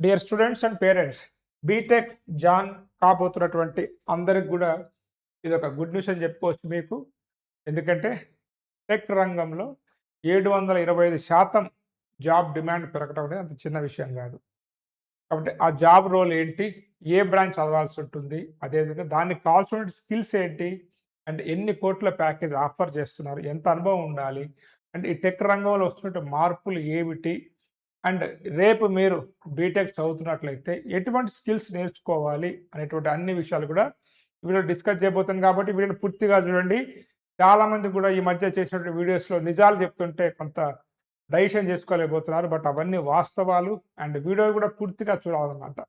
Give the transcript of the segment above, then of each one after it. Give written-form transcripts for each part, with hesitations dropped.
Dear students and parents, BTech join కాబోతున్నటువంటి అందరికి కూడా ఇది ఒక గుడ్ న్యూస్ అని చెప్పుకోవచ్చు మీకు. ఎందుకంటే టెక్ రంగంలో 725% జాబ్ డిమాండ్ పెరగడం అనేది అంత చిన్న విషయం కాదు. కాబట్టి ఆ జాబ్ రోల్ ఏంటి, ఏ బ్రాంచ్ చదవాల్సి ఉంటుంది, అదేవిధంగా దానికి కావాల్సిన స్కిల్స్ ఏంటి, అండ్ ఎన్ని కోట్ల ప్యాకేజ్ ఆఫర్ చేస్తున్నారు, ఎంత అనుభవం ఉండాలి, అండ్ ఈ టెక్ రంగంలో వస్తున్న మార్పులు ఏమిటి, అండ్ రేపు మీరు బీటెక్ చదువుతున్నట్లయితే ఎటువంటి స్కిల్స్ నేర్చుకోవాలి అనేటువంటి అన్ని విషయాలు కూడా వీడియో డిస్కస్ చేయబోతున్నాను. కాబట్టి వీడియోని పూర్తిగా చూడండి. చాలామంది కూడా ఈ మధ్య చేసినటువంటి వీడియోస్లో నిజాలు చెప్తుంటే కొంత డైజెషన్ చేసుకోలేకపోతున్నారు. బట్ అవన్నీ వాస్తవాలు. అండ్ వీడియో కూడా పూర్తిగా చూడాలన్నమాట.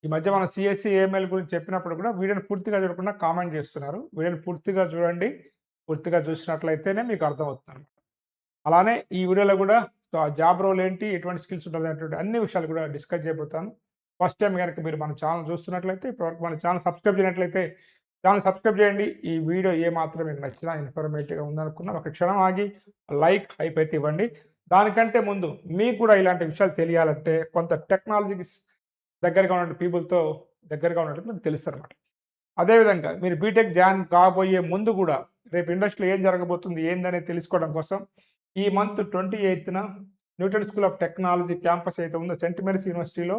ఈ మధ్య మన సిఎస్సి ఏఎంఎల్ గురించి చెప్పినప్పుడు కూడా వీడియోని పూర్తిగా చూడకుండా కామెంట్ చేస్తున్నారు. వీడియోని పూర్తిగా చూడండి. పూర్తిగా చూసినట్లయితేనే మీకు అర్థమవుతుంది. అలానే ఈ వీడియోలో కూడా ఆ జాబ్ రోల్ ఏంటి, ఎటువంటి స్కిల్స్ ఉండాలి అనేటువంటి అన్ని విషయాలు కూడా డిస్కస్ చేయబోతాను. ఫస్ట్ టైం కనుక మీరు మన ఛానల్ చూస్తున్నట్లయితే, ఇప్పటివరకు మన ఛానల్ సబ్స్క్రైబ్ చేయనట్లయితే ఛానల్ సబ్స్క్రైబ్ చేయండి. ఈ వీడియో ఏ మాత్రం మీకు నచ్చినా, ఇన్ఫర్మేటివ్గా ఉందనుకున్నా ఒక క్షణం ఆగి లైక్ హైప్ అయితే ఇవ్వండి. దానికంటే ముందు మీకు కూడా ఇలాంటి విషయాలు తెలియాలంటే కొంత టెక్నాలజీకి దగ్గరగా ఉన్న పీపుల్తో దగ్గరగా ఉన్నట్టు మీకు తెలుస్తుంది అనమాట. అదేవిధంగా మీరు బీటెక్ జాయిన్ కాబోయే ముందు కూడా రేపు ఇండస్ట్రీలో ఏం జరగబోతుంది ఏందనేది తెలుసుకోవడం కోసం ఈ మంత్ 28న Newton School of Technology campus అయితే ఉందో సెంట్ మేరీస్ యూనివర్సిటీలో,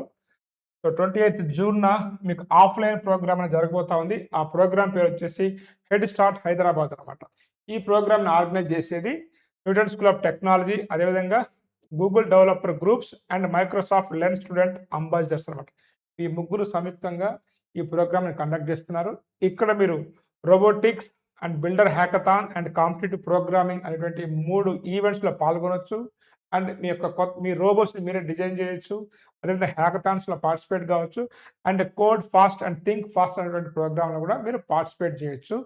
సో 28th జూన్న మీకు ఆఫ్లైన్ ప్రోగ్రామ్ అనేది జరగబోతా ఉంది. ఆ ప్రోగ్రామ్ పేరు వచ్చేసి హెడ్ స్టార్ట్ హైదరాబాద్ అనమాట. ఈ ప్రోగ్రామ్ని ఆర్గనైజ్ చేసేది న్యూటన్ స్కూల్ ఆఫ్ టెక్నాలజీ, అదేవిధంగా Google developer groups and Microsoft learn student ambassadors అనమాట. ఈ ముగ్గురు సంయుక్తంగా ఈ ప్రోగ్రామ్ని కండక్ట్ చేస్తున్నారు. ఇక్కడ మీరు robotics and builder hackathon and competitive programming అనేటువంటి 3 ఈవెంట్స్లో పాల్గొనవచ్చు. అండ్ మీ రోబోట్స్ని మీరే డిజైన్ చేయొచ్చు. అదేవిధంగా హ్యాకథాన్స్లో పార్టిసిపేట్ కావచ్చు. And code fast and think fast అనేటువంటి ప్రోగ్రాంలో కూడా మీరు పార్టిసిపేట్ చేయొచ్చు.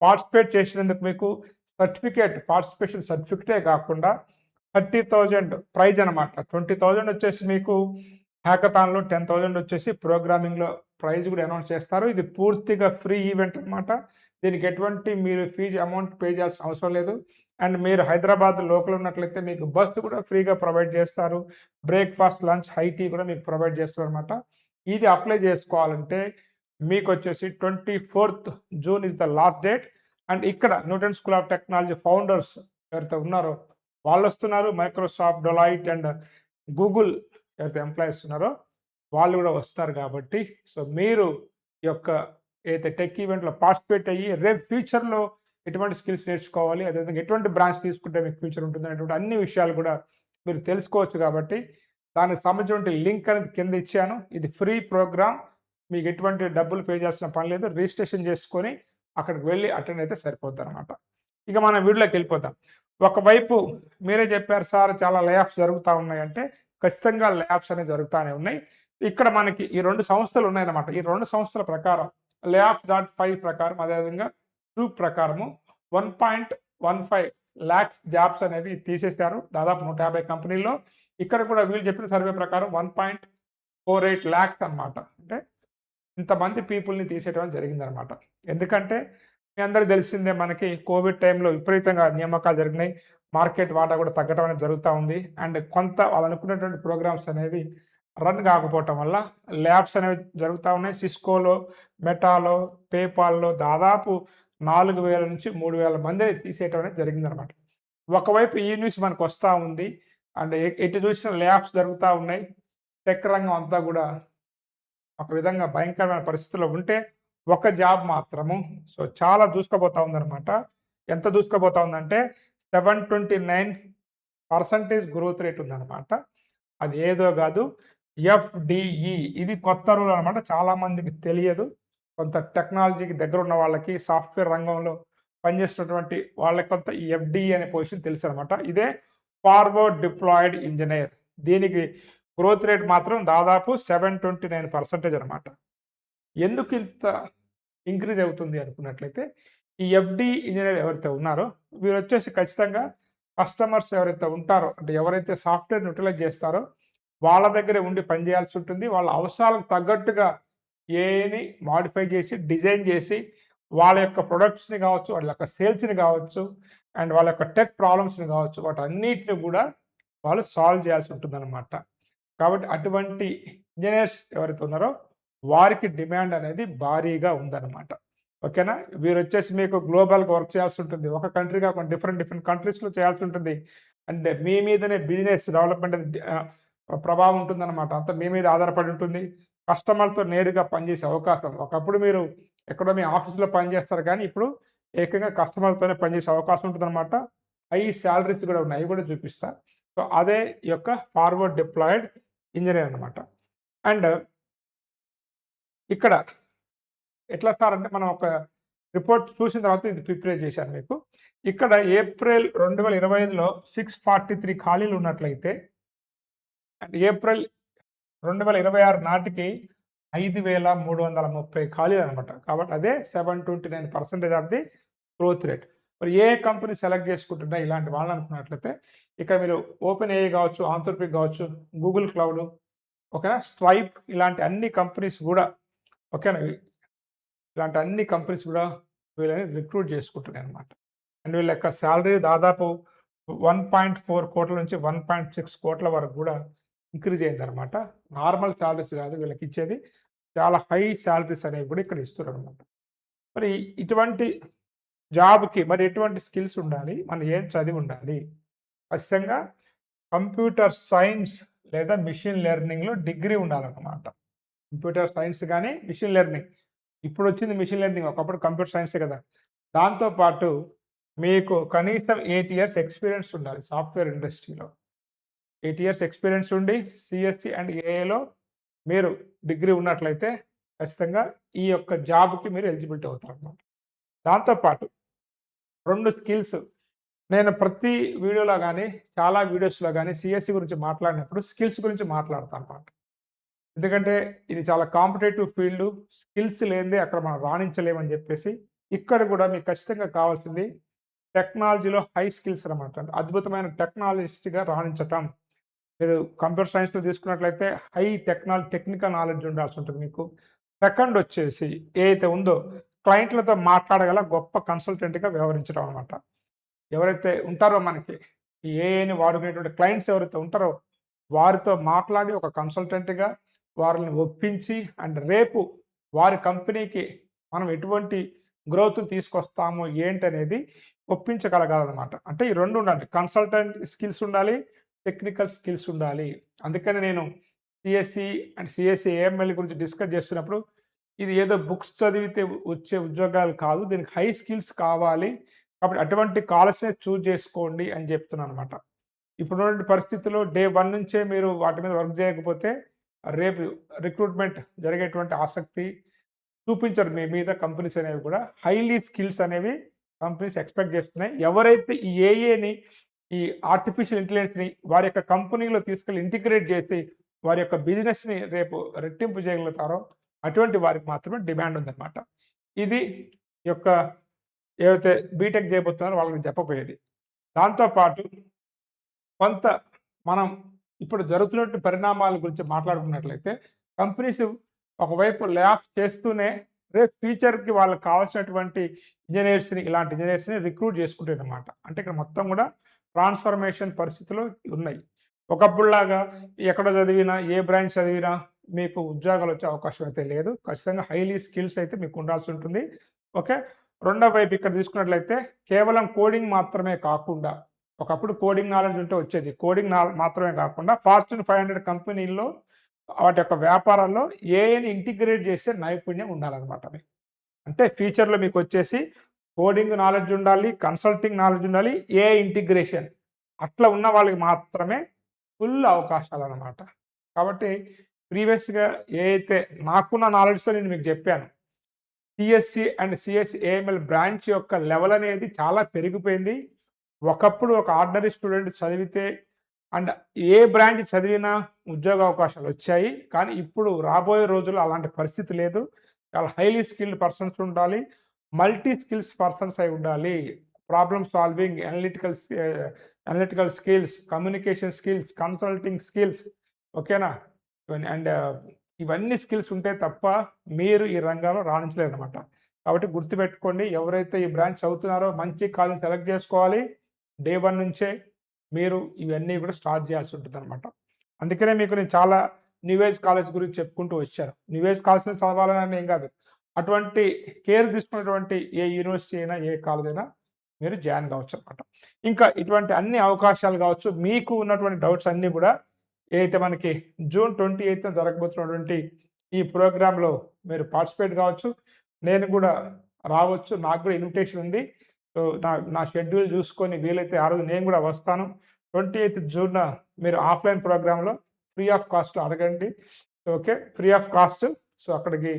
పార్టిసిపేట్ చేసినందుకు మీకు పార్టిసిపేషన్ సర్టిఫికేటే కాకుండా 30,000 ప్రైజ్ అనమాట. 20,000 వచ్చేసి మీకు హ్యాకథాన్లో, 10,000 వచ్చేసి ప్రోగ్రామింగ్లో ప్రైజ్ కూడా అనౌన్స్ చేస్తారు. ఇది పూర్తిగా ఫ్రీ ఈవెంట్ అనమాట. దీనికి ఎటువంటి మీరు ఫీజు అమౌంట్ పే చేయాల్సిన అవసరం లేదు. అండ్ మీరు హైదరాబాద్ లోకల్ ఉన్నట్లయితే మీకు బస్సు కూడా ఫ్రీగా ప్రొవైడ్ చేస్తారు. బ్రేక్ఫాస్ట్, లంచ్, హై టీ కూడా మీకు ప్రొవైడ్ చేస్తారు అనమాట. ఇది అప్లై చేసుకోవాలంటే మీకు వచ్చేసి 24th June is the last date. And ఇక్కడ Newton School of Technology founders ఎవరైతే ఉన్నారో వాళ్ళు వస్తున్నారు. మైక్రోసాఫ్ట్, డెలాయిట్ అండ్ గూగుల్ ఎవరైతే ఎంప్లాయీస్ ఉన్నారో వాళ్ళు కూడా వస్తారు. కాబట్టి సో మీరు ఈ యొక్క ఏదైతే టెక్ ఈవెంట్లో పార్టిసిపేట్ అయ్యి రేపు ఫ్యూచర్లో ఎటువంటి స్కిల్స్ నేర్చుకోవాలి, అదేవిధంగా ఎటువంటి బ్రాంచ్ తీసుకుంటే మీకు ఫ్యూచర్ ఉంటుంది అనేటువంటి అన్ని విషయాలు కూడా మీరు తెలుసుకోవచ్చు. కాబట్టి దానికి సంబంధించిన లింక్ అనేది కింద ఇచ్చాను. ఇది ఫ్రీ ప్రోగ్రామ్. మీకు ఎటువంటి డబ్బులు పే చేయాల్సిన పని లేదు. రిజిస్ట్రేషన్ చేసుకొని అక్కడికి వెళ్ళి అటెండ్ అయితే సరిపోద్ది అనమాట. ఇక మనం వీడియోలోకి వెళ్ళిపోతాం. ఒకవైపు మీరే చెప్పారు సార్ చాలా లే ఆఫ్స్ జరుగుతూ ఉన్నాయంటే ఖచ్చితంగా లే ఆఫ్స్ అనేవి జరుగుతూనే ఉన్నాయి. ఇక్కడ మనకి ఈ 2 సంస్థలు ఉన్నాయన్నమాట. ఈ 2 సంస్థల ప్రకారం layoffs.5 ప్రకారం, అదేవిధంగా ట్రూ ప్రకారము 1.15 lakhs జాబ్స్ అనేవి తీసేశారు దాదాపు 150 కంపెనీల్లో. ఇక్కడ కూడా వీళ్ళు చెప్పిన సర్వే ప్రకారం 1.48 lakhs అనమాట. అంటే ఇంతమంది పీపుల్ని తీసేయడం జరిగిందనమాట. ఎందుకంటే మీ అందరికీ తెలిసిందే, మనకి కోవిడ్ టైంలో విపరీతంగా నియామకాలు జరిగినాయి. మార్కెట్ వాటా కూడా తగ్గడం అనేది జరుగుతూ ఉంది. అండ్ కొంత వాళ్ళు అనుకున్నటువంటి ప్రోగ్రామ్స్ అనేవి రన్ కాకపోవటం వల్ల ల్యాబ్స్ అనేవి జరుగుతూ ఉన్నాయి. సిస్కోలో, మెటాలో, పేపాల్లో దాదాపు 4,000 నుంచి 3,000 మందిని తీసేయటం అనేది జరిగిందనమాట. ఒకవైపు ఈ న్యూస్ మనకు వస్తూ ఉంది. అండ్ ఎటు చూసిన ల్యాబ్స్ జరుగుతూ ఉన్నాయి. టెక్ రంగం అంతా కూడా ఒక విధంగా భయంకరమైన పరిస్థితుల్లో ఉంటే ఒక జాబ్ మాత్రము సో చాలా దూసుకుపోతా ఉందన్నమాట. ఎంత దూసుకుపోతా ఉందంటే 729% గ్రోత్ రేట్ ఉందన్నమాట. అది ఏదో కాదు, ఎఫ్డిఈ. ఇది కొత్త రూల్ అనమాట. చాలామందికి తెలియదు. కొంత టెక్నాలజీకి దగ్గర ఉన్న వాళ్ళకి, సాఫ్ట్వేర్ రంగంలో పనిచేస్తున్నటువంటి వాళ్ళకి కొంత ఈ ఎఫ్డిఈ అనే పొజిషన్ తెలుసు అనమాట. ఇదే ఫార్వర్డ్ డిప్లాయిడ్ ఇంజనీర్. దీనికి గ్రోత్ రేట్ మాత్రం దాదాపు 729% అనమాట. ఎందుకు ఇంత ఇంక్రీజ్ అవుతుంది అనుకున్నట్లయితే, ఈ ఎఫ్డి ఇంజనీర్ ఎవరైతే ఉన్నారో వీరు వచ్చేసి ఖచ్చితంగా కస్టమర్స్ ఎవరైతే ఉంటారో, అంటే ఎవరైతే సాఫ్ట్వేర్ యూటిలైజ్ చేస్తారో వాళ్ళ దగ్గరే ఉండి పనిచేయాల్సి ఉంటుంది. వాళ్ళ అవసరాలకు తగ్గట్టుగా ఏని మాడిఫై చేసి, డిజైన్ చేసి వాళ్ళ యొక్క ప్రొడక్ట్స్ని కావచ్చు, వాళ్ళ యొక్క సేల్స్ని కావచ్చు, అండ్ వాళ్ళ యొక్క టెక్ ప్రాబ్లమ్స్ని కావచ్చు, వాటన్నిటిని కూడా వాళ్ళు సాల్వ్ చేయాల్సి ఉంటుందన్నమాట. కాబట్టి అటువంటి ఇంజనీర్స్ ఎవరైతే ఉన్నారో వారికి డిమాండ్ అనేది భారీగా ఉందన్నమాట. ఓకేనా? వీరొచ్చేసి మీకు గ్లోబల్‌గా వర్క్ చేయాల్సి ఉంటుంది. ఒక కంట్రీ కాకుండా డిఫరెంట్ కంట్రీస్‌లో చేయాల్సి ఉంటుంది. అంటే మీ మీదనే బిజినెస్ డెవలప్‌మెంట్ అనేది ప్రభావం ఉంటుందన్నమాట. అంతా మీ మీద ఆధారపడి ఉంటుంది. కస్టమర్‌తో నేరుగా పనిచేసే అవకాశం. ఒకప్పుడు మీరు ఎక్కడో మీ ఆఫీస్‌లో పనిచేస్తారు కానీ, ఇప్పుడు ఏకంగా కస్టమర్‌తోనే పనిచేసే అవకాశం ఉంటుందన్నమాట. హై సాలరీస్ కూడా ఉన్నాయి. అవి కూడా చూపిస్తా. సో, అదే ఈ యొక్క ఫార్వర్డ్ డిప్లాయిడ్ ఇంజినీర్ అన్నమాట. అండ్ ఇక్కడ ఎట్లా సార్ అంటే మనం ఒక రిపోర్ట్ చూసిన తర్వాత ఇది ప్రిపేర్ చేశాను మీకు. ఇక్కడ ఏప్రిల్ 2025లో 643 ఖాళీలు ఉన్నట్లయితే అండ్ ఏప్రిల్ 2026 నాటికి 5,330 ఖాళీలనమాట. కాబట్టి అదే 729% ఆఫ్ ది గ్రోత్ రేట్. మరి ఏ కంపెనీ సెలెక్ట్ చేసుకుంటున్నా ఇలాంటి వాళ్ళని అనుకున్నట్లయితే ఇక్కడ మీరు ఓపెన్ ఏఐ కావచ్చు, ఆంథ్రోపిక్ కావచ్చు, గూగుల్ క్లౌడ్, ఓకేనా, స్ట్రైప్ ఇలాంటి అన్ని కంపెనీస్ కూడా, ఓకేనా, ఇలాంటి అన్ని కంపెనీస్ కూడా వీళ్ళని రిక్రూట్ చేసుకుంటున్నాయన్నమాట. అండ్ వీళ్ళ యొక్క శాలరీ దాదాపు 1.4 కోట్ల నుంచి 1.6 కోట్ల వరకు కూడా ఇంక్రీజ్ అయిందనమాట. నార్మల్ శాలరీస్ కాదు వీళ్ళకి ఇచ్చేది, చాలా హై శాలరీస్ అనేవి కూడా ఇక్కడ ఇస్తున్నారనమాట. మరి ఇటువంటి జాబ్‌కి మరి ఎటువంటి స్కిల్స్ ఉండాలి? మనం ఏం చదివి ఉండాలి? ఖచ్చితంగా కంప్యూటర్ సైన్స్ లేదా మెషిన్ లెర్నింగ్‌లో డిగ్రీ ఉండాలన్నమాట. కంప్యూటర్ సైన్స్ గానీ, మెషిన్ లెర్నింగ్. ఇప్పుడొచ్చింది మెషిన్ లెర్నింగ్. ఒకప్పుడు కంప్యూటర్ సైన్సే కదా! దాంతో పాటు మీకు కనీసం 8 ఇయర్స్ ఎక్స్‌పీరియన్స్ ఉండాలి సాఫ్ట్‌వేర్ ఇండస్ట్రీలో. 8 ఇయర్స్ ఎక్స్‌పీరియన్స్ ఉండి సీఎస్‌సి అండ్ ఏఐలో మీరు డిగ్రీ ఉన్నట్లయితే ఖచ్చితంగా ఈ యొక్క జాబ్‌కి మీరు ఎలిజిబిలిటీ అవుతారన్నమాట. దాంతో పాటు 2 స్కిల్స్ నేను ప్రతి వీడియోలో గానీ, చాలా వీడియోస్‌లో గానీ సీఎస్‌సి గురించి మాట్లాడినప్పుడు స్కిల్స్ గురించి మాట్లాడతానన్నమాట. ఎందుకంటే ఇది చాలా కాంపిటేటివ్ ఫీల్డు. స్కిల్స్ లేనిదే అక్కడ మనం రాణించలేమని జెప్పేసి, ఇక్కడ గూడా మీకు ఖచ్చితంగా కావాల్సింది టెక్నాలజీలో హై స్కిల్స్ అనమాట. అంటే అద్భుతమైన టెక్నాలజిస్ట్‌గా రాణించటం. మీరు కంప్యూటర్ సైన్స్‌లో తీసుకున్నట్లయితే హై టెక్నికల్ నాలెడ్జ్ ఉండాల్సి ఉంటుంది మీకు. సెకండ్ వచ్చేసి ఏదైతే ఉందో క్లయింట్‌లతో మాట్లాడగల గొప్ప కన్సల్టెంట్‌గా వ్యవహరించడం అనమాట. ఎవరైతే ఉంటారో మనకి ఈ ఏఐని వాడుకునేటువంటి క్లయింట్స్ ఎవరైతే ఉంటారో వారితో మాట్లాడి ఒక కన్సల్టెంట్‌గా వారిని ఒప్పించి అండ్ రేపు వారి కంపెనీకి మనం ఎటువంటి గ్రోత్ తీసుకొస్తాము ఏంటనేది ఒప్పించగలగాలన్నమాట. అంటే ఈ 2 ఉండాలి. కన్సల్టెంట్ స్కిల్స్ ఉండాలి. టెక్నికల్ స్కిల్స్ ఉండాలి. అందుకని నేను సీఎస్‌సి అండ్ సీఎస్‌సి ఏఎంఎల్ గురించి డిస్కస్ చేస్తున్నప్పుడు ఇది ఏదో బుక్స్ చదివితే వచ్చే ఉద్యోగాలు కాదు. దీనికి హై స్కిల్స్ కావాలి. కాబట్టి అటువంటి కాలేజ్‌నే చూజ్ చేసుకోండి అని చెప్తున్నానన్నమాట. ఇప్పుడున్నటువంటి పరిస్థితుల్లో డే 1 నుంచే మీరు వాటి మీద వర్క్ చేయకపోతే రేపు రిక్రూట్‌మెంట్ జరిగేటువంటి ఆసక్తి చూపించరు మీ మీద కంపెనీస్ అనేవి కూడా. హైలీ స్కిల్స్ అనేవి కంపెనీస్ ఎక్స్‌పెక్ట్ చేస్తున్నాయి. ఎవరైతే ఈ ఏఐని, ఈ ఆర్టిఫిషియల్ ఇంటెలిజెన్స్‌ని వారి యొక్క కంపెనీలో తీసుకెళ్ళి ఇంటిగ్రేట్ చేసి వారి యొక్క బిజినెస్‌ని రేపు రెట్టింపు చేయగలుగుతారో అటువంటి వారికి మాత్రమే డిమాండ్ ఉందన్నమాట. ఇది ఈ యొక్క ఏవైతే బీటెక్ చేయబోతున్నారో వాళ్ళకి చెప్పబోయేది. దాంతో పాటు కొంత మనం ఇప్పుడు జరుగుతున్నటువంటి పరిణామాల గురించి మాట్లాడుకున్నట్లయితే కంపెనీస్ ఒకవైపు లే ఆఫ్ చేస్తూనే రేపు ఫ్యూచర్‌కి వాళ్ళకి కావాల్సినటువంటి ఇలాంటి ఇంజినీర్స్‌ని రిక్రూట్ చేసుకుంటారనమాట. అంటే ఇక్కడ మొత్తం కూడా ట్రాన్స్‌ఫర్మేషన్ పరిస్థితులు ఉన్నాయి. ఒకప్పుడులాగా ఎక్కడ చదివినా, ఏ బ్రాంచ్ చదివినా మీకు ఉద్యోగాలు వచ్చే అవకాశం అయితే లేదు. ఖచ్చితంగా హైలీ స్కిల్స్ అయితే మీకు ఉండాల్సి ఉంటుంది. ఓకే. రెండో వైపు ఇక్కడ తీసుకున్నట్లయితే కేవలం కోడింగ్ మాత్రమే కాకుండా ఒకప్పుడు కోడింగ్ నాలెడ్జ్ ఉంటే వచ్చేది. కోడింగ్ మాత్రమే కాకుండా ఫార్చ్యూన్ 500 కంపెనీల్లో వాటి యొక్క వ్యాపారాల్లో ఏఐని ఇంటిగ్రేట్ చేసే నైపుణ్యం ఉండాలన్నమాట మీకు. అంటే ఫ్యూచర్‌లో మీకొచ్చేసి కోడింగ్ నాలెడ్జ్ ఉండాలి, కన్సల్టింగ్ నాలెడ్జ్ ఉండాలి, ఏఐ ఇంటిగ్రేషన్ అట్లా ఉన్న వాళ్ళకి మాత్రమే ఫుల్ అవకాశాలన్నమాట. కాబట్టి ప్రీవియస్‌గా ఏదైతే నాకున్న నాలెడ్జ్‌తో నేను మీకు చెప్పాను. CSC and CSC AML branch యొక్క లెవెల్ అనేది చాలా పెరిగిపోయింది. ఒకప్పుడు ఒక ఆర్డినరీ స్టూడెంట్ చదివితే అండ్ ఏ బ్రాంచ్ చదివినా ఉద్యోగ అవకాశాలు వచ్చాయి. కానీ ఇప్పుడు రాబోయే రోజుల్లో అలాంటి పరిస్థితి లేదు. చాలా హైలీ స్కిల్డ్ పర్సన్స్ ఉండాలి. మల్టీ స్కిల్స్ పర్సన్స్ అయి ఉండాలి. Problem solving, analytical skills, communication skills, consulting skills, ఓకేనా? అండ్ ఇవన్నీ స్కిల్స్ ఉంటే తప్ప మీరు ఈ రంగంలో రాణించలేరనమాట. కాబట్టి గుర్తుపెట్టుకోండి, ఎవరైతే ఈ బ్రాంచ్ చదువుతున్నారో మంచి కాలేజ్ సెలెక్ట్ చేసుకోవాలి. డే 1 నుంచే మీరు ఇవన్నీ కూడా స్టార్ట్ చేయాల్సి ఉంటుందన్నమాట. అందుకనే మీకు నేను చాలా న్యూవేజ్ కాలేజ్ గురించి చెప్పుకుంటూ వచ్చాను. న్యూవేజ్ కాలేజ్ మీద చదవాలని ఏం కాదు. అటువంటి కేర్ తీసుకున్నటువంటి ఏ యూనివర్సిటీ అయినా, ఏ కాలేజ్ అయినా మీరు జాయిన్ కావచ్చనమాట. ఇంకా ఇటువంటి అన్ని అవకాశాలు కావచ్చు, మీకు ఉన్నటువంటి డౌట్స్ అన్నీ కూడా ఏదైతే మనకి జూన్ 28న జరగబోతున్నటువంటి ఈ ప్రోగ్రామ్‌లో మీరు పార్టిసిపేట్ కావచ్చు. నేను కూడా రావచ్చు. నాకు కూడా ఇన్విటేషన్ ఉంది. సో, నా నా షెడ్యూల్ చూసుకొని వీలైతే ఆ రోజు నేను కూడా వస్తాను. 28థ్ జూన్‌న మీరు ఆఫ్‌లైన్ ప్రోగ్రామ్‌లో ఫ్రీ ఆఫ్ కాస్ట్ అడగండి. Okay. Free of cost. So, అక్కడికి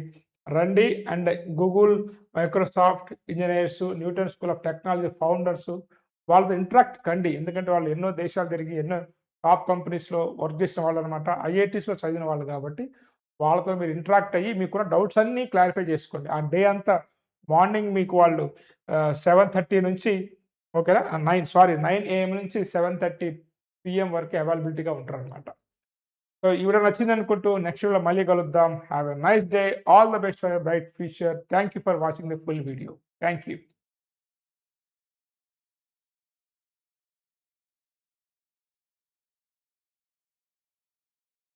రండి. And Google, Microsoft engineers, Newton School of Technology founders వాళ్ళతో ఇంటరాక్ట్ కండి. ఎందుకంటే వాళ్ళు ఎన్నో దేశాలు తిరిగి ఎన్నో టాప్ కంపెనీస్‌లో వర్క్ చేసిన వాళ్ళనమాట. ఐఐటీస్‌లో చదివిన వాళ్ళు కాబట్టి వాళ్ళతో మీరు ఇంటరాక్ట్ అయ్యి మీకున్న డౌట్స్ అన్నీ క్లారిఫై చేసుకోండి. ఆ డే అంతా మార్నింగ్ మీకు వాళ్ళు 7:30 నుంచి ఓకేనా? 9 ఏఎం నుంచి 7:30 పీఎం వరకు అవైలబిలిటీగా ఉంటారనమాట. సో, ఈ వీడియో నచ్చిందనుకుంటూ నెక్స్ట్ వీడియోలో మళ్ళీ కలుద్దాం. Have a nice day. All the best for a bright future. Thank you for watching the full video. Thank you.